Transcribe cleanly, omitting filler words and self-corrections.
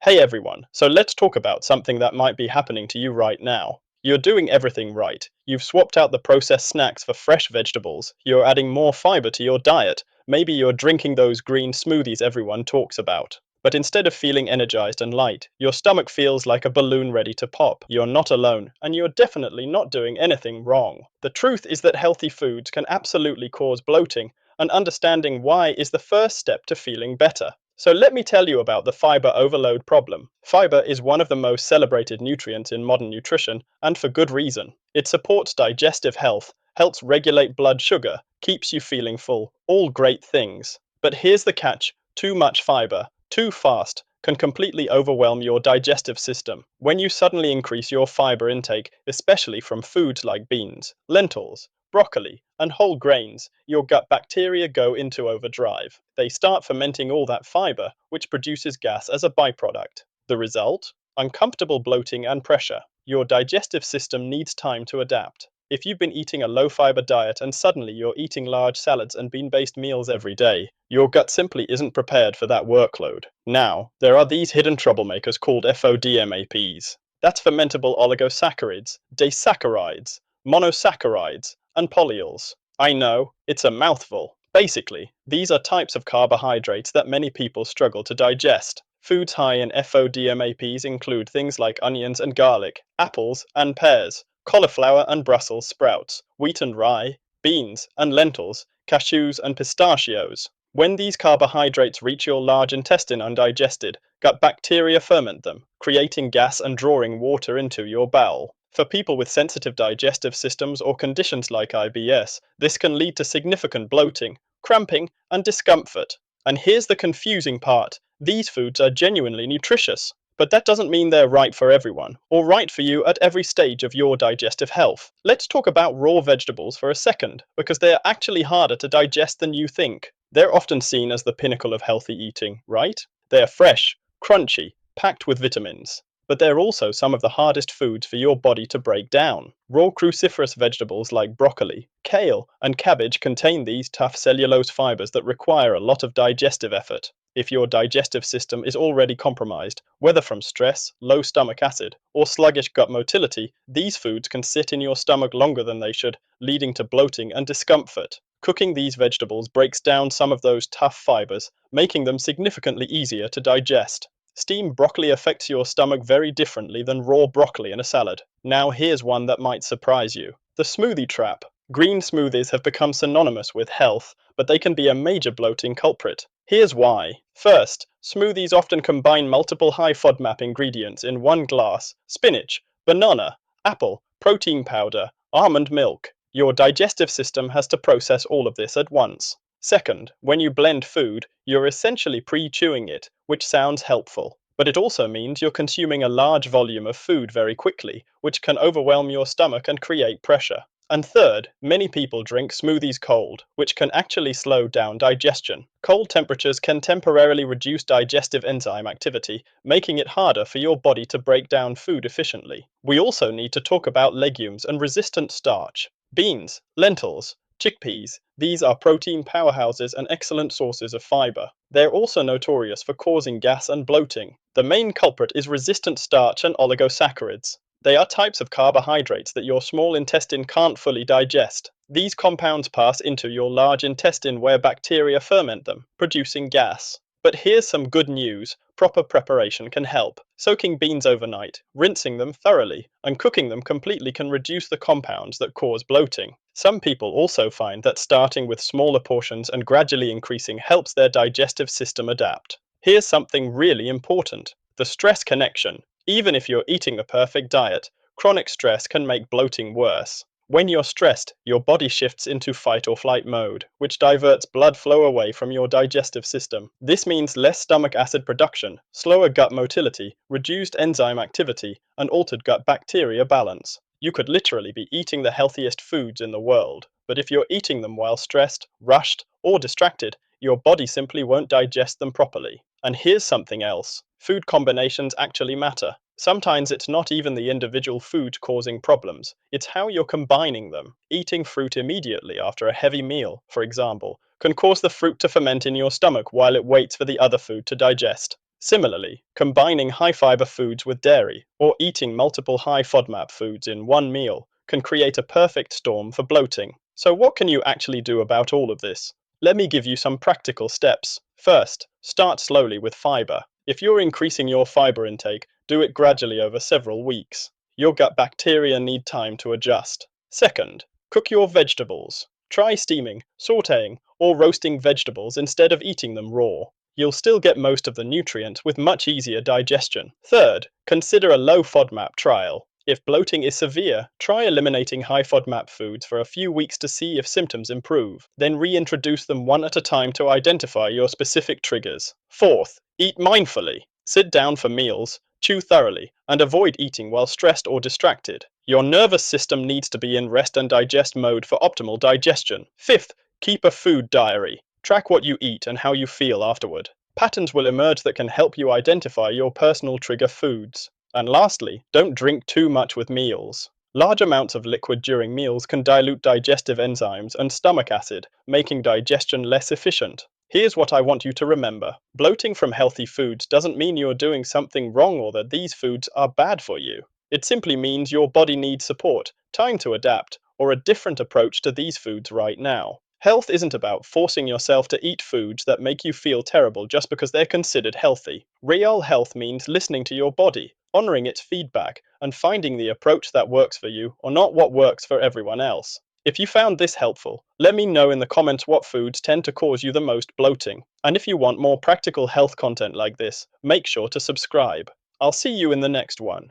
Hey everyone, so let's talk about something that might be happening to you right now. You're doing everything right. You've swapped out the processed snacks for fresh vegetables. You're adding more fiber to your diet. Maybe you're drinking those green smoothies everyone talks about. But instead of feeling energized and light, your stomach feels like a balloon ready to pop. You're not alone, and you're definitely not doing anything wrong. The truth is that healthy foods can absolutely cause bloating, and understanding why is the first step to feeling better. So let me tell you about the fiber overload problem. Fiber is one of the most celebrated nutrients in modern nutrition, and for good reason. It supports digestive health, helps regulate blood sugar, keeps you feeling full, all great things. But here's the catch: too much fiber, too fast, can completely overwhelm your digestive system. When you suddenly increase your fiber intake, especially from foods like beans, lentils, broccoli, and whole grains, your gut bacteria go into overdrive. They start fermenting all that fiber, which produces gas as a byproduct. The result? Uncomfortable bloating and pressure. Your digestive system needs time to adapt. If you've been eating a low-fiber diet and suddenly you're eating large salads and bean-based meals every day, your gut simply isn't prepared for that workload. Now, there are these hidden troublemakers called FODMAPs. That's fermentable oligosaccharides, disaccharides, monosaccharides, and polyols. I know, it's a mouthful. Basically, these are types of carbohydrates that many people struggle to digest. Foods high in FODMAPs include things like onions and garlic, apples and pears, cauliflower and Brussels sprouts, wheat and rye, beans and lentils, cashews and pistachios. When these carbohydrates reach your large intestine undigested, gut bacteria ferment them, creating gas and drawing water into your bowel. For people with sensitive digestive systems or conditions like IBS, this can lead to significant bloating, cramping, and discomfort. And here's the confusing part: these foods are genuinely nutritious, but that doesn't mean they're right for everyone, or right for you at every stage of your digestive health. Let's talk about raw vegetables for a second, because they are actually harder to digest than you think. They're often seen as the pinnacle of healthy eating, right? They are fresh, crunchy, packed with vitamins. But they're also some of the hardest foods for your body to break down. Raw cruciferous vegetables like broccoli, kale, and cabbage contain these tough cellulose fibers that require a lot of digestive effort. If your digestive system is already compromised, whether from stress, low stomach acid, or sluggish gut motility, these foods can sit in your stomach longer than they should, leading to bloating and discomfort. Cooking these vegetables breaks down some of those tough fibers, making them significantly easier to digest. Steamed broccoli affects your stomach very differently than raw broccoli in a salad. Now here's one that might surprise you: the smoothie trap. Green smoothies have become synonymous with health, but they can be a major bloating culprit. Here's why. First, smoothies often combine multiple high FODMAP ingredients in one glass: spinach, banana, apple, protein powder, almond milk. Your digestive system has to process all of this at once. Second, when you blend food, you're essentially pre-chewing it, which sounds helpful. But it also means you're consuming a large volume of food very quickly, which can overwhelm your stomach and create pressure. And third, many people drink smoothies cold, which can actually slow down digestion. Cold temperatures can temporarily reduce digestive enzyme activity, making it harder for your body to break down food efficiently. We also need to talk about legumes and resistant starch. Beans, lentils, chickpeas. These are protein powerhouses and excellent sources of fiber. They're also notorious for causing gas and bloating. The main culprit is resistant starch and oligosaccharides. They are types of carbohydrates that your small intestine can't fully digest. These compounds pass into your large intestine where bacteria ferment them, producing gas. But here's some good news: proper preparation can help. Soaking beans overnight, rinsing them thoroughly, and cooking them completely can reduce the compounds that cause bloating. Some people also find that starting with smaller portions and gradually increasing helps their digestive system adapt. Here's something really important: the stress connection. Even if you're eating a perfect diet, chronic stress can make bloating worse. When you're stressed, your body shifts into fight or flight mode, which diverts blood flow away from your digestive system. This means less stomach acid production, slower gut motility, reduced enzyme activity, and altered gut bacteria balance. You could literally be eating the healthiest foods in the world, but if you're eating them while stressed, rushed, or distracted, your body simply won't digest them properly. And here's something else: food combinations actually matter. Sometimes it's not even the individual food causing problems, it's how you're combining them. Eating fruit immediately after a heavy meal, for example, can cause the fruit to ferment in your stomach while it waits for the other food to digest. Similarly, combining high-fiber foods with dairy or eating multiple high FODMAP foods in one meal can create a perfect storm for bloating. So what can you actually do about all of this? Let me give you some practical steps. First, start slowly with fiber. If you're increasing your fiber intake, do it gradually over several weeks. Your gut bacteria need time to adjust. Second, cook your vegetables. Try steaming, sautéing, or roasting vegetables instead of eating them raw. You'll still get most of the nutrient with much easier digestion. Third, consider a low FODMAP trial. If bloating is severe, try eliminating high FODMAP foods for a few weeks to see if symptoms improve. Then reintroduce them one at a time to identify your specific triggers. Fourth, eat mindfully. Sit down for meals, chew thoroughly, and avoid eating while stressed or distracted. Your nervous system needs to be in rest and digest mode for optimal digestion. Fifth, keep a food diary. Track what you eat and how you feel afterward. Patterns will emerge that can help you identify your personal trigger foods. And lastly, don't drink too much with meals. Large amounts of liquid during meals can dilute digestive enzymes and stomach acid, making digestion less efficient. Here's what I want you to remember. Bloating from healthy foods doesn't mean you're doing something wrong or that these foods are bad for you. It simply means your body needs support, time to adapt, or a different approach to these foods right now. Health isn't about forcing yourself to eat foods that make you feel terrible just because they're considered healthy. Real health means listening to your body, honoring its feedback, and finding the approach that works for you or not what works for everyone else. If you found this helpful, let me know in the comments what foods tend to cause you the most bloating. And if you want more practical health content like this, make sure to subscribe. I'll see you in the next one.